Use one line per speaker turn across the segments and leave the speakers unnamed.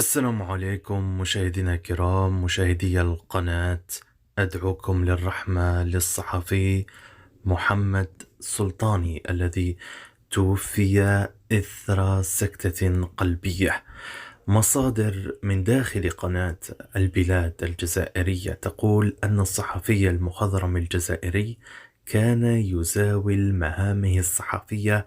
السلام عليكم مشاهدينا الكرام مشاهدي القناة. أدعوكم للرحمة للصحفي محمد سلطاني الذي توفي إثر سكتة قلبية. مصادر من داخل قناة البلاد الجزائرية تقول أن الصحفي المخضرم الجزائري كان يزاول مهامه الصحفية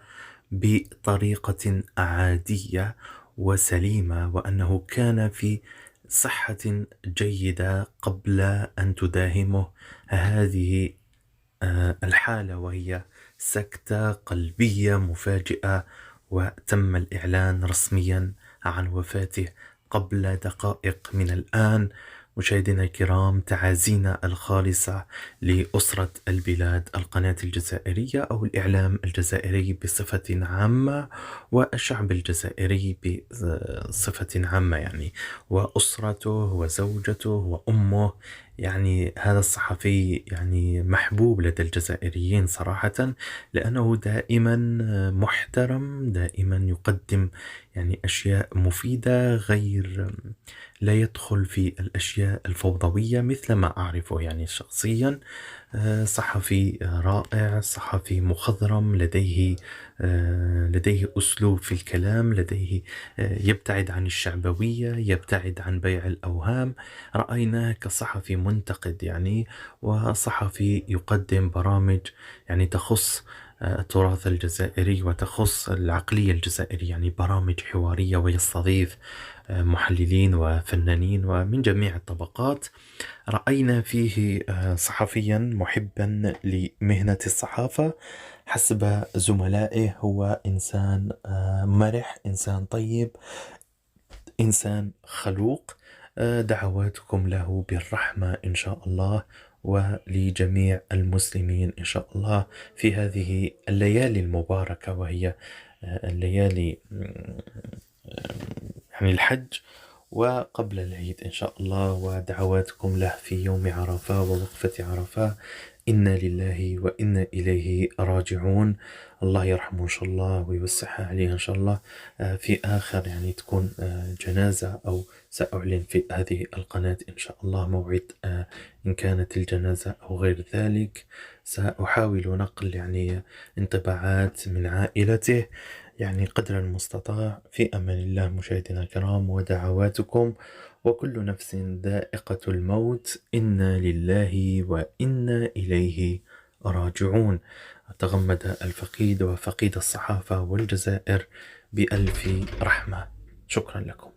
بطريقة عادية وسليمة، وأنه كان في صحة جيدة قبل أن تداهمه هذه الحالة، وهي سكتة قلبية مفاجئة. وتم الإعلان رسميا عن وفاته قبل دقائق من الآن. مشاهدينا الكرام، تعازينا الخالصة لأسرة البلاد، القناة الجزائرية أو الإعلام الجزائري بصفة عامة، والشعب الجزائري بصفة عامة يعني، وأسرته وزوجته وأمه. يعني هذا الصحفي يعني محبوب لدى الجزائريين صراحة، لأنه دائما محترم، دائما يقدم يعني أشياء مفيدة، غير لا يدخل في الأشياء الفوضوية مثل ما أعرفه يعني شخصيا. صحفي رائع، صحفي مخضرم، لديه أسلوب في الكلام، لديه يبتعد عن الشعبوية، يبتعد عن بيع الأوهام. رأيناه كصحفي منتقد يعني، وصحفي يقدم برامج يعني تخص التراث الجزائري وتخص العقلية الجزائرية، يعني برامج حوارية، ويستضيف محللين وفنانين ومن جميع الطبقات. رأينا فيه صحفيا محبا لمهنة الصحافة حسب زملائه. هو إنسان مرح، إنسان طيب، إنسان خلوق. دعواتكم له بالرحمة إن شاء الله، ولجميع المسلمين إن شاء الله في هذه الليالي المباركة، وهي الليالي يعني الحج وقبل العيد إن شاء الله. ودعواتكم له في يوم عرفة ووقفة عرفة. إنا لله وإنا إليه راجعون. الله يرحمه إن شاء الله ويوسعها عليه إن شاء الله. في آخر يعني تكون جنازة، أو سأعلن في هذه القناة إن شاء الله موعد إن كانت الجنازة أو غير ذلك. سأحاول نقل يعني انطباعات من عائلته يعني قدر المستطاع. في أمان الله مشاهدينا الكرام، ودعواتكم. وكل نفس ذائقة الموت، إنا لله وإنا إليه راجعون. تغمد الفقيد وفقيد الصحافة والجزائر بألف رحمة. شكرا لكم.